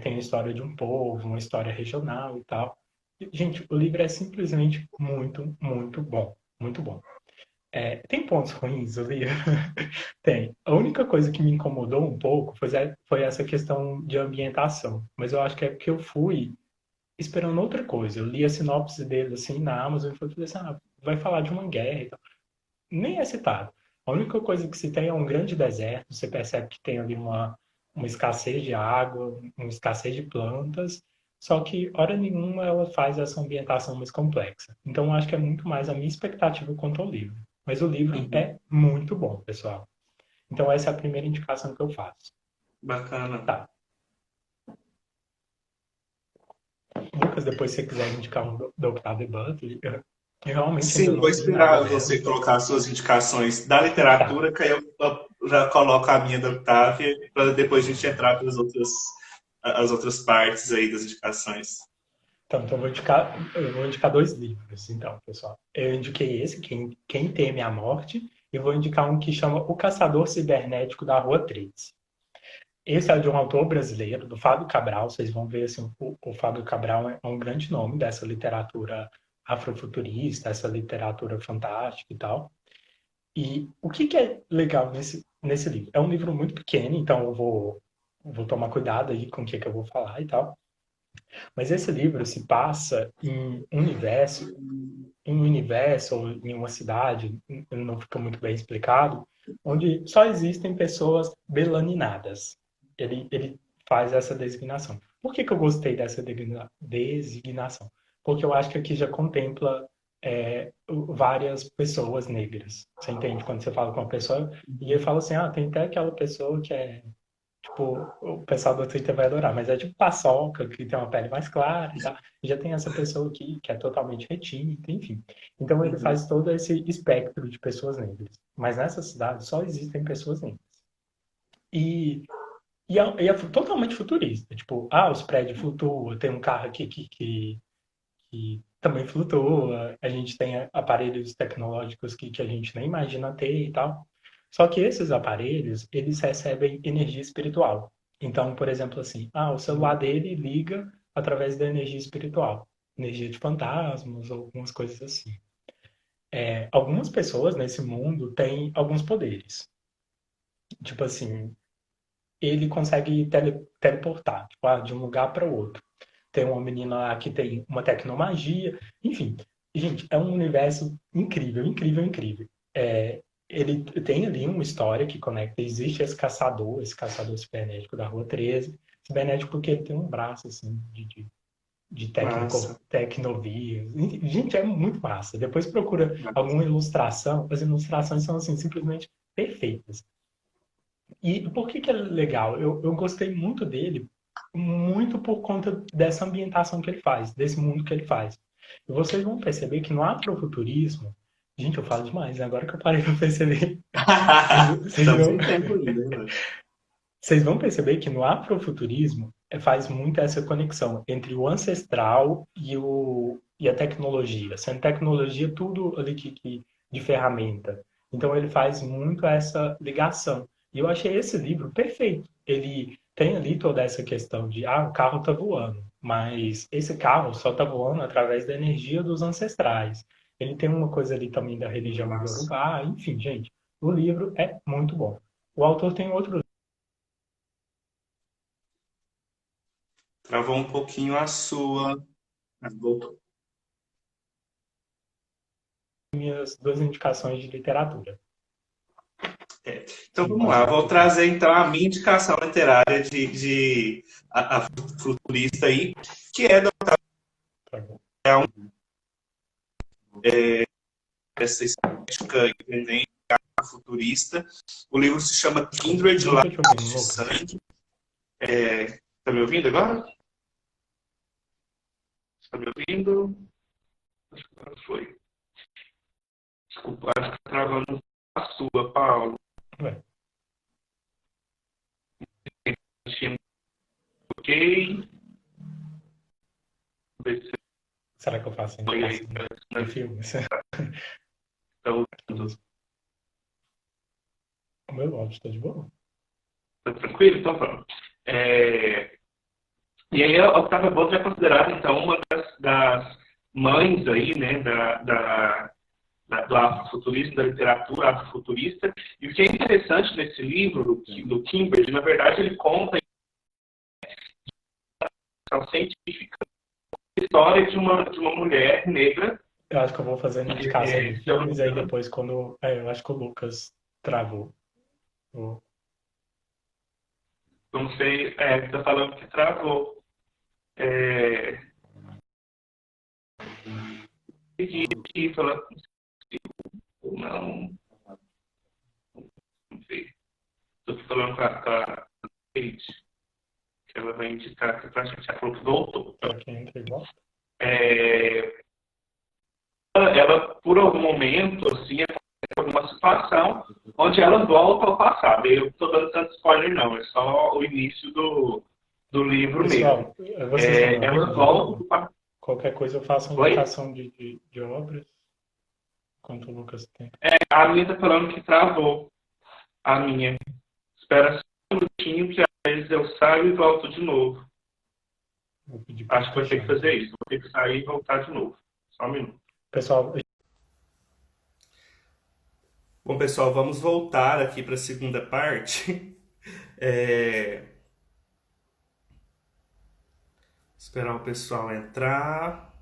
tem a história de um povo, uma história regional e tal. Gente, o livro é simplesmente muito, muito bom, muito bom. Tem pontos ruins ali? Tem. A única coisa que me incomodou um pouco foi essa questão de ambientação. Mas eu acho que é porque eu fui esperando outra coisa. Eu li a sinopse dele assim na Amazon e falei assim, vai falar de uma guerra e tal. Nem é citado. A única coisa que se tem é um grande deserto. Você percebe que tem ali uma escassez de água, uma escassez de plantas. só que, hora nenhuma, ela faz essa ambientação mais complexa. Então, eu acho que é muito mais a minha expectativa quanto ao livro. Mas o livro Uhum. é muito bom, pessoal. Então, essa é a primeira indicação que eu faço. Bacana. Tá. Lucas, depois se você quiser indicar um do Octavia Butler, eu realmente ainda Sim, vou não li nada esperar dela. você colocar as suas indicações da Tá. literatura, que aí eu já coloco a minha da Octávia, para depois a gente entrar para as outras partes aí das indicações. Então eu vou indicar dois livros, então, pessoal. Eu indiquei esse, Quem Teme a Morte, e vou indicar um que chama O Caçador Cibernético da Rua 13. Esse é de um autor brasileiro, do Fábio Cabral. Vocês vão ver, assim, o Fábio Cabral é um grande nome dessa literatura afrofuturista, essa literatura fantástica e tal. E o que é legal nesse livro? É um livro muito pequeno, então vou tomar cuidado aí com o que eu vou falar e tal. Mas esse livro se passa em um universo ou em uma cidade, não fica muito bem explicado, onde só existem pessoas belaninadas. Ele faz essa designação. Por que eu gostei dessa designação? Porque eu acho que aqui já contempla várias pessoas negras. Você entende? Quando você fala com uma pessoa e ele fala assim, tem até aquela pessoa que é tipo, o pessoal do Twitter vai adorar, mas é tipo paçoca, que tem uma pele mais clara e tal. E já tem essa pessoa aqui que é totalmente retinta, enfim. Então ele Uhum. faz todo esse espectro de pessoas negras. Mas nessa cidade só existem pessoas negras. E, e é totalmente futurista. Tipo, os prédios flutuam, tem um carro aqui que também flutua, a gente tem aparelhos tecnológicos que a gente nem imagina ter e tal. Só que esses aparelhos, eles recebem energia espiritual. Então, por exemplo, assim, o celular dele liga através da energia espiritual, energia de fantasmas ou algumas coisas assim. Algumas pessoas nesse mundo têm alguns poderes. Tipo assim, ele consegue teleportar, tipo, de um lugar para o outro. Tem uma menina lá que tem uma tecnomagia, enfim. Gente, é um universo incrível, incrível, incrível. Ele tem ali uma história que conecta. Existe esse caçador cibernético da Rua 13. Cibernético porque ele tem um braço, assim, de Massa. tecnovia. Gente, é muito massa. Depois procura alguma ilustração. As ilustrações são, assim, simplesmente perfeitas. E por que é legal? Eu gostei muito dele, muito por conta dessa ambientação que ele faz, desse mundo que ele faz. E vocês vão perceber que no afrofuturismo, gente, eu falo demais, né? Agora que eu parei para perceber, vocês Estamos vão, em tempo ainda, né? vocês vão perceber que no afrofuturismo faz muito essa conexão entre o ancestral e a tecnologia, sendo tecnologia tudo ali de ferramenta. Então ele faz muito essa ligação. E eu achei esse livro perfeito. Ele tem ali toda essa questão de, o carro está voando, mas esse carro só está voando através da energia dos ancestrais. Ele tem uma coisa ali também da religião Massa. iorubá, enfim, gente, o livro é muito bom. O autor tem outro Travou um pouquinho a sua. Mas voltou. minhas duas indicações de literatura. Então Sim, vamos pode lá, falar, vou Tutu. trazer então a minha indicação literária de a futurista aí, que é Tá bom. dessa estética independente, futurista. O livro se chama Kindred, Não tô te ouvindo, Laços de Lucas. Sangue. Tá me ouvindo agora? Tá me ouvindo? Acho que não foi. Desculpa, acho que tá travando a sua, Paulo. Ué, Achei ok. Ver se será que eu faço foi aí indicação de filmes? tá ouvindo. O meu áudio tá de boa? Tá tranquilo? Então pronto. É, E aí a Octavia Butler é considerada, então, uma das mães aí, né, do afrofuturismo, da literatura afrofuturista. E o que é interessante nesse livro, do Kimberley, na verdade, ele conta a questão científica, a história de uma mulher negra. Eu acho que eu vou fazer indicação de Se eu não filmes, me aí engano, depois quando... eu acho que o Lucas travou. O- não sei, está falando que travou. É, pedi aqui, falando ou não, não sei. Estou falando com a Kate, que ela vai indicar aqui pra gente. Ela falou que voltou. Para quem entra e volta. É, ela, por algum momento, assim, acontece alguma situação onde ela volta ao passado. Eu não estou dando tanto spoiler, não. É só o início do livro mesmo. Pessoal, vocês estão me Ela ouvindo? volta para. Qualquer coisa eu faço uma Oi? indicação de obras, enquanto o Lucas tem. A minha está falando que travou. A minha. Espera só um minutinho que às vezes eu saio e volto de novo. Vou pedir para Acho que vou ter que fazer isso. Vou ter que sair e voltar de novo. Só um minuto. Pessoal, Bom, pessoal, vamos voltar aqui para a segunda parte. É, Esperar o pessoal entrar.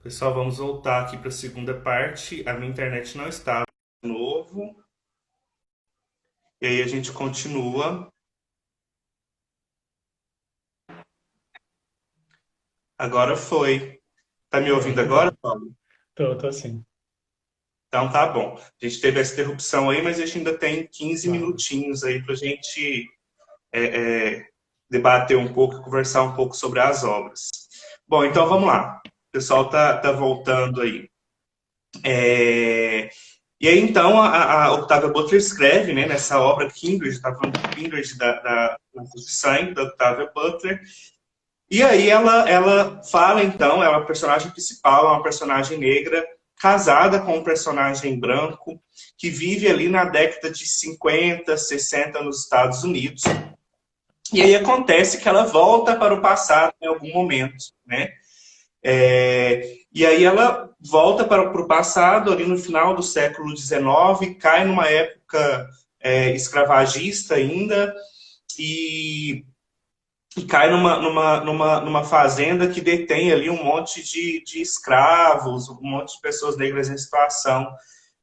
Pessoal, vamos voltar aqui para a segunda parte. A minha internet não está de novo. E aí a gente continua. Agora foi. Tá me ouvindo agora, Paulo? tô assim. Então tá bom. A gente teve essa interrupção aí, mas a gente ainda tem 15 Tá. minutinhos aí para a gente debater um pouco, conversar um pouco sobre as obras. Bom, então vamos lá. O pessoal tá voltando aí. E aí, então, a Octavia Butler escreve, né, nessa obra Kindred, está falando de Kindred, da Rose de Sangue, da Octavia Butler. E aí ela fala, então, ela é uma personagem principal, é uma personagem negra, casada com um personagem branco, que vive ali na década de 50, 60 nos Estados Unidos. E aí acontece que ela volta para o passado em algum momento, né? E aí ela volta para o passado, ali no final do século XIX, cai numa época escravagista ainda, e cai numa fazenda que detém ali um monte de escravos, um monte de pessoas negras em situação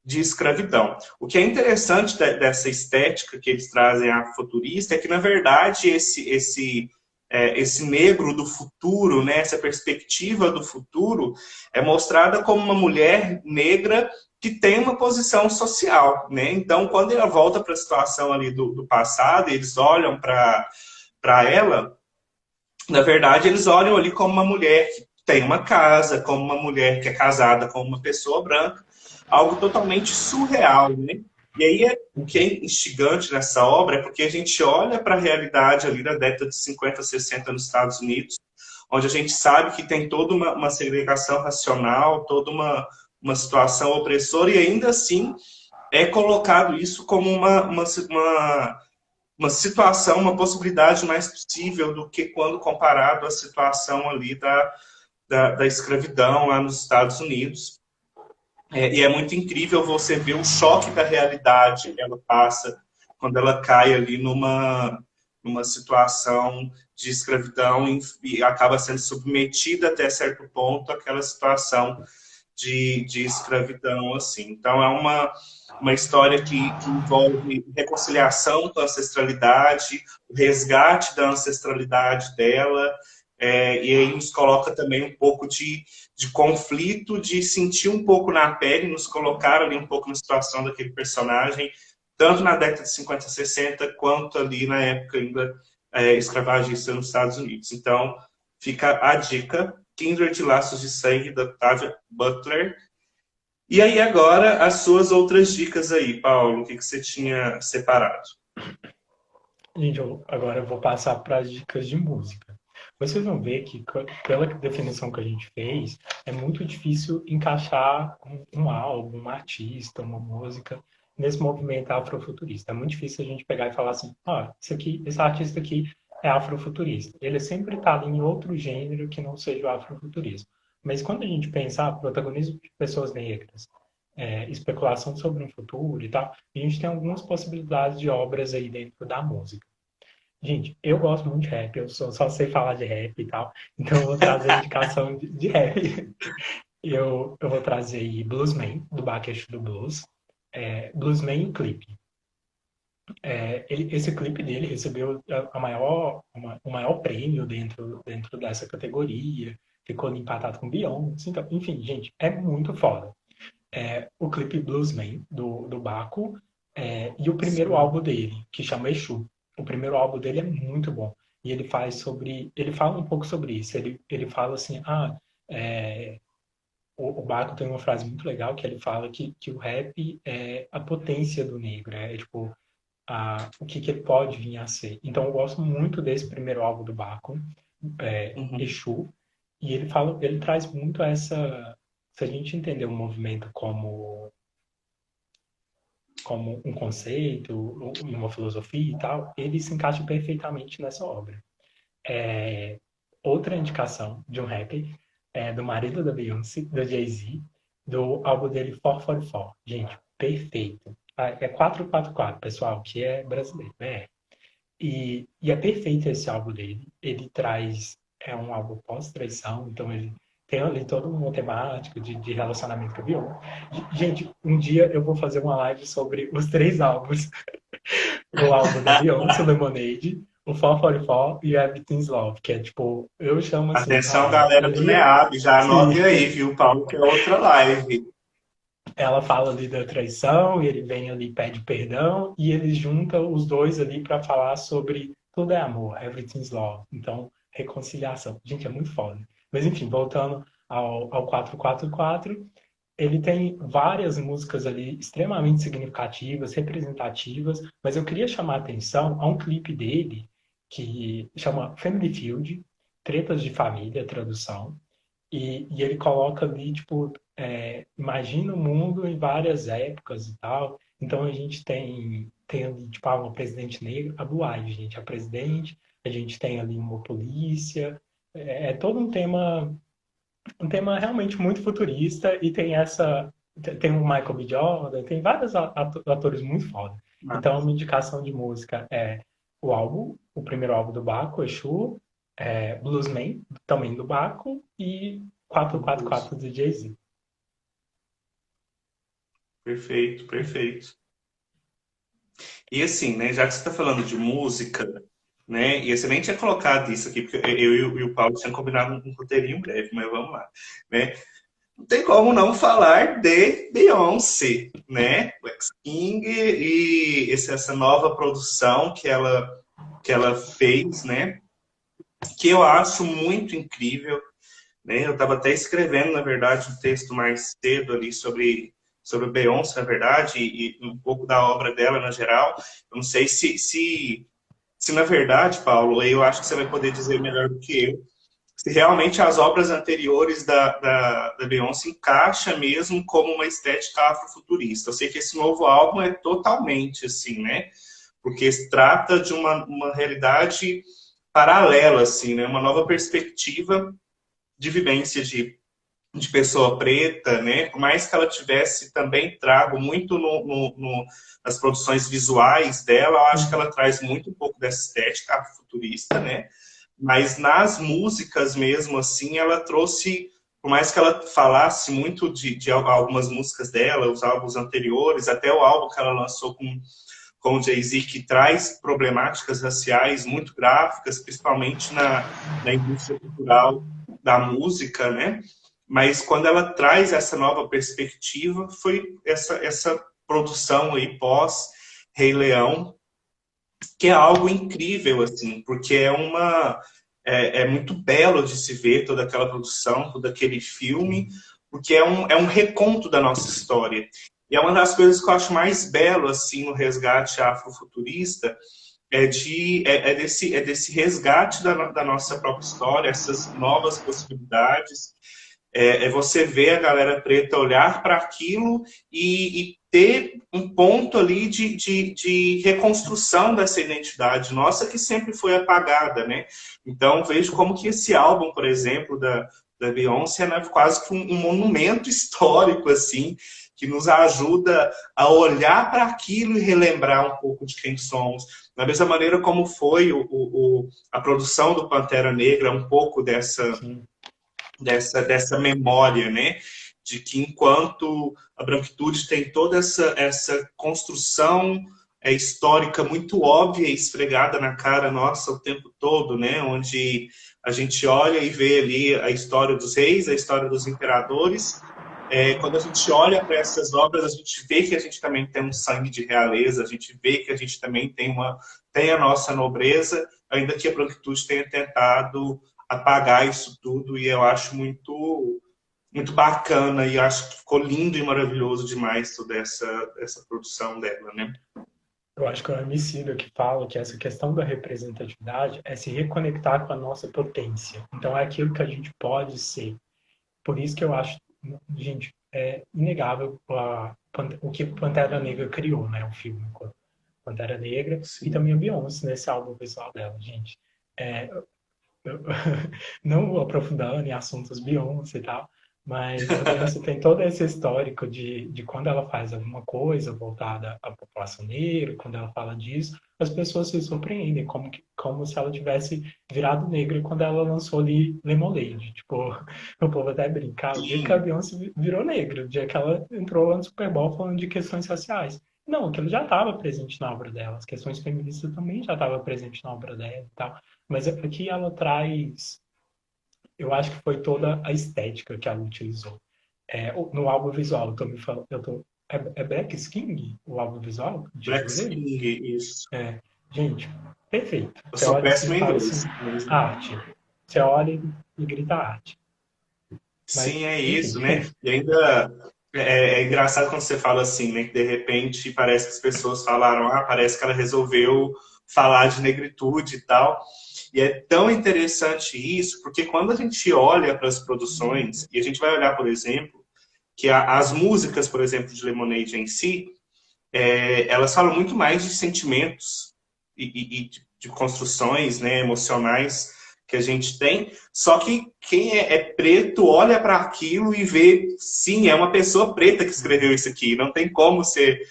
de escravidão. O que é interessante dessa estética que eles trazem afrofuturista é que, na verdade, esse negro do futuro, né, essa perspectiva do futuro, é mostrada como uma mulher negra que tem uma posição social, né? Então, quando ela volta para a situação ali do passado, eles olham para ela, na verdade, eles olham ali como uma mulher que tem uma casa, como uma mulher que é casada com uma pessoa branca, algo totalmente surreal, né? E aí, o que é instigante nessa obra é porque a gente olha para a realidade ali da década de 50, 60 nos Estados Unidos, onde a gente sabe que tem toda uma segregação racial, toda uma situação opressora, e ainda assim é colocado isso como uma situação, uma possibilidade mais possível do que quando comparado à situação ali da escravidão lá nos Estados Unidos. E é muito incrível você ver o choque da realidade que ela passa quando ela cai ali numa situação de escravidão e acaba sendo submetida até certo ponto àquela situação de escravidão, assim. Então, é uma história que envolve reconciliação com a ancestralidade, o resgate da ancestralidade dela, e aí nos coloca também um pouco de conflito, de sentir um pouco na pele, nos colocar ali um pouco na situação daquele personagem, tanto na década de 50, 60, quanto ali na época ainda escravagista nos Estados Unidos. Então, fica a dica, Kindred Laços de Sangue, da Octavia Butler. E aí agora, as suas outras dicas aí, Paulo, o que você tinha separado? Gente, agora eu vou passar para as dicas de música. Vocês vão ver que, pela definição que a gente fez, é muito difícil encaixar um álbum, um artista, uma música nesse movimento afrofuturista. É muito difícil a gente pegar e falar assim, esse artista aqui é afrofuturista. Ele sempre está ali em outro gênero que não seja o afrofuturismo. Mas quando a gente pensar protagonismo de pessoas negras, especulação sobre um futuro e tal, a gente tem algumas possibilidades de obras aí dentro da música. Gente, eu gosto muito de rap, eu só sei falar de rap e tal, então eu vou trazer indicação de rap. Eu vou trazer aí Bluesman, do Baquete do Blues, Bluesman e o clipe. Esse clipe dele recebeu o maior prêmio dentro dessa categoria, ficou ali empatado com Beyoncé, então, enfim, gente, é muito foda. O clipe Bluesman, do Baco, e o primeiro Sim. álbum dele, que chama Exu. O primeiro álbum dele é muito bom. E ele fala um pouco sobre isso. Ele fala assim, o Baco tem uma frase muito legal que ele fala que o rap é a potência do negro, tipo, o que ele pode vir a ser. Então eu gosto muito desse primeiro álbum do Baco, Uhum. Exu, e ele traz muito se a gente entender o movimento como um conceito, uma filosofia e tal, ele se encaixa perfeitamente nessa obra. Outra indicação de um rapper é do marido da Beyoncé, do Jay-Z, do álbum dele 444. Gente, perfeito. É 444, pessoal, que é brasileiro, né? E é perfeito esse álbum dele. Ele traz. É um álbum pós-traição, então ele tem ali toda uma temática de relacionamento com a Beyoncé. Gente, um dia eu vou fazer uma live sobre os três álbuns: o álbum da Beyoncé, Lemonade, o 444 e Everything's Love, que é tipo, eu chamo assim, Atenção, cara, galera do ali, NEAB, já sim, anotem aí, viu, Paulo, que é outra live. ela fala ali da traição, e ele vem ali e pede perdão, e eles juntam os dois ali para falar sobre tudo é amor, everything's love. Então, reconciliação. Gente, é muito foda. Mas enfim, voltando ao 444, ele tem várias músicas ali extremamente significativas, representativas, mas eu queria chamar a atenção a um clipe dele que chama Family Feud, Tretas de Família, tradução, e ele coloca ali, tipo, imagina o mundo em várias épocas e tal. Então a gente tem ali, tipo, uma presidente negra, a Bluade, gente, a presidente, a gente tem ali uma polícia, é todo um tema realmente muito futurista e tem o Michael B. Jordan, tem vários atores muito foda. Então, Mas, uma indicação de música é o álbum, o primeiro álbum do Baco, Exu, Bluesman, também do Baco, e 444 do Jay-Z. perfeito, perfeito. E assim, né, já que você está falando de música, né, e você nem tinha colocado isso aqui, porque eu e o Paulo tinham combinado um roteirinho breve, mas vamos lá, né? Não tem como não falar de Beyoncé, né? O X-King e essa nova produção que ela fez, né? Que eu acho muito incrível, né? Eu estava até escrevendo, na verdade, um texto mais cedo ali sobre Beyoncé, na verdade, e um pouco da obra dela, na geral. Eu não sei se na verdade, Paulo, eu acho que você vai poder dizer melhor do que eu, se realmente as obras anteriores da Beyoncé encaixa mesmo como uma estética afrofuturista. Eu sei que esse novo álbum é totalmente assim, né? Porque se trata de uma realidade paralela, assim, né? Uma nova perspectiva de vivência de pessoa preta, né? Por mais que ela tivesse também trago muito nas produções visuais dela, eu acho que ela Uhum. traz muito um pouco dessa estética afrofuturista, né? Mas nas músicas mesmo, assim, ela trouxe, por mais que ela falasse muito de algumas músicas dela, os álbuns anteriores, até o álbum que ela lançou com o Jay-Z, que traz problemáticas raciais muito gráficas, principalmente na indústria cultural da música, né? Mas quando ela traz essa nova perspectiva, foi essa produção aí pós Rei Leão, que é algo incrível, assim, porque é muito belo de se ver toda aquela produção, todo aquele filme, Sim. porque é um reconto da nossa história. E é uma das coisas que eu acho mais belo, assim, no resgate afrofuturista, é desse resgate da nossa própria história, essas novas possibilidades, você ver a galera preta olhar para aquilo e ter um ponto ali de reconstrução dessa identidade nossa que sempre foi apagada, né? Então, vejo como que esse álbum, por exemplo, da Beyoncé, é quase que um monumento histórico, assim, que nos ajuda a olhar para aquilo e relembrar um pouco de quem somos. Da mesma maneira como foi a produção do Pantera Negra, um pouco dessa Sim. dessa memória, né? De que enquanto a branquitude tem toda essa construção histórica muito óbvia e esfregada na cara nossa o tempo todo, né? Onde a gente olha e vê ali a história dos reis, a história dos imperadores. Quando a gente olha para essas obras, a gente vê que a gente também tem um sangue de realeza, a gente vê que a gente também tem a nossa nobreza, ainda que a branquitude tenha tentado apagar isso tudo, e eu acho muito bacana, e acho que ficou lindo e maravilhoso demais toda essa produção dela, né? Eu acho que é o Emicida que fala que essa questão da representatividade é se reconectar com a nossa potência. Então, é aquilo que a gente pode ser. Por isso que eu acho, gente, é inegável o que Pantera Negra criou, né? O filme Pantera Negra e Sim. também a Beyoncé nesse álbum visual dela, gente. É, eu, não aprofundando em assuntos Beyoncé e tal, mas a Beyoncé tem todo esse histórico de quando ela faz alguma coisa voltada à população negra, quando ela fala disso, as pessoas se surpreendem, como se ela tivesse virado negra quando ela lançou ali Lemonade. Tipo, o povo até brinca, o dia que a Sim. Beyoncé virou negra, o dia que ela entrou lá no Super Bowl falando de questões raciais. Não, aquilo já estava presente na obra dela, as questões feministas também já estavam presentes na obra dela e tal. Mas aqui ela traz, eu acho que foi toda a estética que ela utilizou. No álbum visual, eu tô me falando, é Black Skin, o álbum visual de Black título dele? King, isso. É, gente, perfeito. Eu Você sou olha assim péssimo e em fala assim, inglês, mas arte. Você olha e grita arte. Mas, sim, é enfim, isso, né? E ainda é engraçado quando você fala assim, né? Que de repente parece que as pessoas falaram, parece que ela resolveu falar de negritude e tal. E é tão interessante isso, porque quando a gente olha para as produções, e a gente vai olhar, por exemplo, que as músicas, por exemplo, de Lemonade em si, elas falam muito mais de sentimentos e de construções, né, emocionais que a gente tem. Só que quem é preto olha para aquilo e vê, sim, é uma pessoa preta que escreveu isso aqui. Não tem como ser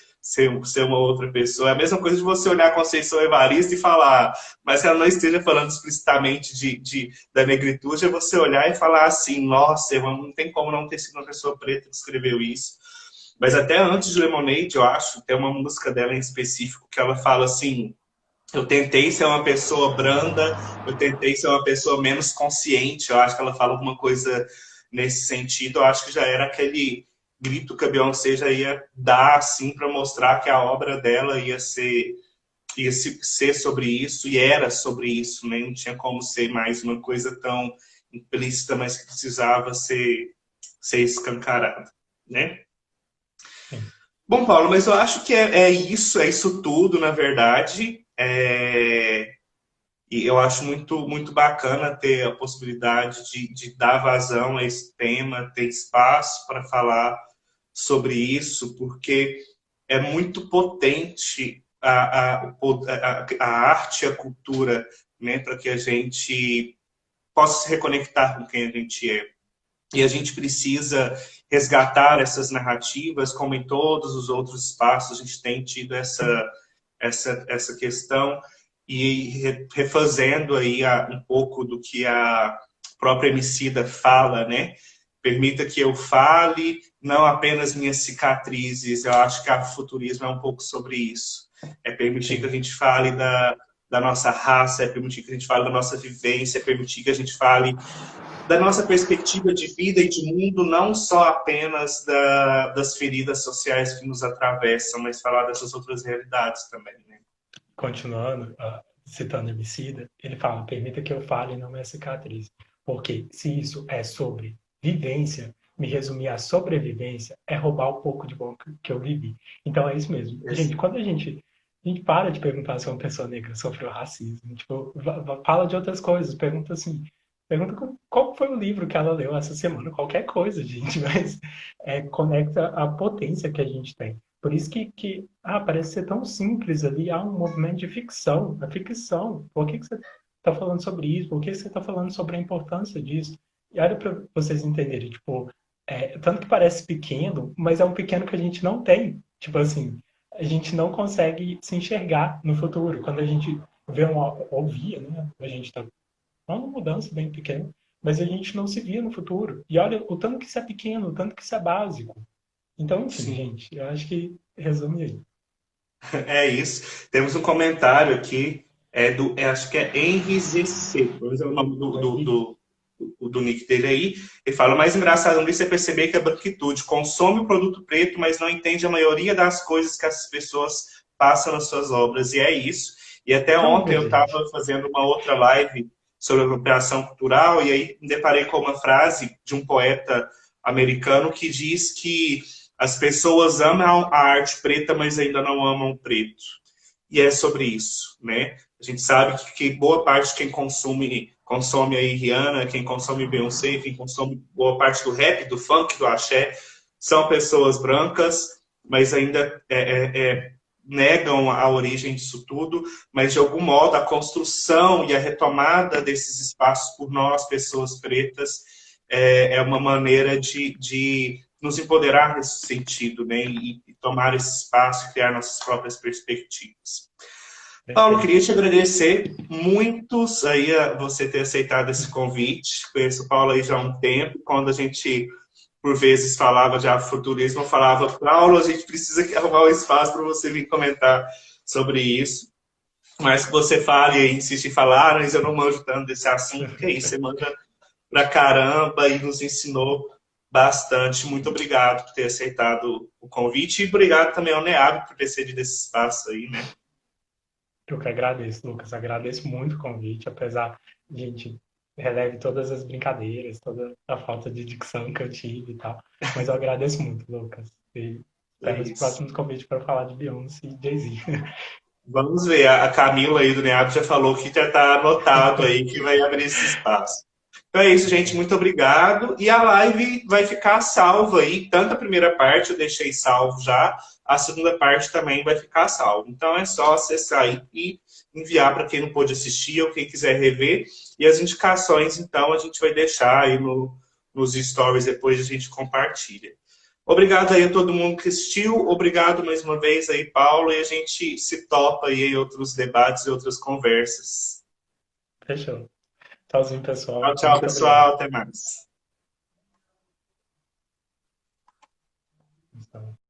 uma outra pessoa. É a mesma coisa de você olhar a Conceição Evaristo e falar, mas se ela não esteja falando explicitamente da negritude, é você olhar e falar assim, nossa, não tem como não ter sido uma pessoa preta que escreveu isso. Mas até antes de Lemonade, eu acho, tem uma música dela em específico que ela fala assim: eu tentei ser uma pessoa branda, eu tentei ser uma pessoa menos consciente. Eu acho que ela fala alguma coisa nesse sentido. Eu acho que já era aquele grito que a Beyoncé já ia dar assim para mostrar que a obra dela ia ser sobre isso, e era sobre isso, né? Não tinha como ser mais uma coisa tão implícita, mas que precisava ser escancarada, né? sim. Bom, Paulo, mas eu acho que é isso tudo, na verdade. E eu acho muito bacana ter a possibilidade de dar vazão a esse tema, ter espaço para falar sobre isso, porque é muito potente a arte e a cultura, né, para que a gente possa se reconectar com quem a gente é. E a gente precisa resgatar essas narrativas, como em todos os outros espaços a gente tem tido essa questão, e refazendo aí um pouco do que a própria Emicida fala, né? Permita que eu fale, não apenas minhas cicatrizes. Eu acho que a futurismo é um pouco sobre isso. É permitir que a Sim. gente fale da nossa raça, é permitir que a gente fale da nossa vivência, é permitir que a gente fale da nossa perspectiva de vida e de mundo, não só apenas das feridas sociais que nos atravessam, mas falar dessas outras realidades também, né? Continuando, citando Emicida, ele fala, permita que eu fale, não é cicatriz. Porque se isso é sobre vivência, me resumir à sobrevivência é roubar um pouco de bom que eu vivi. Então é isso mesmo. Gente, quando a gente para de perguntar se uma pessoa negra sofreu racismo, tipo, fala de outras coisas, pergunta qual foi o livro que ela leu essa semana, qualquer coisa, gente, mas conecta a potência que a gente tem. Por isso que parece ser tão simples ali, há um movimento de ficção, a ficção. Por que você está falando sobre isso? Por que você está falando sobre a importância disso? E olha para vocês entenderem, tipo, tanto que parece pequeno, mas é um pequeno que a gente não tem. Tipo assim, a gente não consegue se enxergar no futuro. Quando a gente ouvia, né? A gente está uma mudança bem pequena, mas a gente não se via no futuro. E olha o tanto que isso é pequeno, o tanto que isso é básico. Então, enfim, Sim. gente, eu acho que resume aí. É isso. Temos um comentário aqui, acho que é Henry ZC, pelo menos é o nome do nick dele aí. Ele fala: o mais engraçado nisso é perceber que a branquitude consome o produto preto, mas não entende a maioria das coisas que essas pessoas passam nas suas obras. E é isso. E até ontem Amiga, eu estava gente. fazendo uma outra live sobre apropriação cultural, e aí me deparei com uma frase de um poeta americano que diz que as pessoas amam a arte preta, mas ainda não amam o preto. E é sobre isso, né? A gente sabe que boa parte de quem consome aí Rihanna, quem consome Beyoncé, quem consome boa parte do rap, do funk, do axé, são pessoas brancas, mas ainda negam a origem disso tudo, mas de algum modo a construção e a retomada desses espaços por nós, pessoas pretas, é uma maneira de nos empoderar nesse sentido, né? E tomar esse espaço, criar nossas próprias perspectivas. Paulo, Perfeito. queria te agradecer muito aí a você ter aceitado esse convite. Conheço o Paulo aí já há um tempo, quando a gente, por vezes, falava de afrofuturismo, eu falava: Paulo, a gente precisa arrumar um espaço para você vir comentar sobre isso. Mas que você fale e insiste em falar, mas eu não manjo tanto desse assunto, que é isso, você manja pra caramba e nos ensinou bastante. Muito obrigado por ter aceitado o convite e obrigado também ao NEAB por ter cedido esse espaço aí, né? Eu que agradeço, Lucas. Agradeço muito o convite, apesar de a gente releve todas as brincadeiras, toda a falta de dicção que eu tive e tal. Mas eu agradeço muito, Lucas. E É espero os isso. próximos convites para falar de Beyoncé e Jay-Z. Vamos ver, a Camila aí do NEAB já falou que já está anotado aí que vai abrir esse espaço. Então é isso, gente. Muito obrigado. E a live vai ficar salva aí. Tanto a primeira parte eu deixei salvo já, a segunda parte também vai ficar salvo. Então é só acessar aí e enviar para quem não pôde assistir ou quem quiser rever. E as indicações, então, a gente vai deixar aí nos stories depois a gente compartilha. Obrigado aí a todo mundo que assistiu. Obrigado mais uma vez aí, Paulo. E a gente se topa aí em outros debates e outras conversas. Fechou. Tchauzinho, Tchau, pessoal. tchau, Muito obrigado. pessoal. Até mais. Então,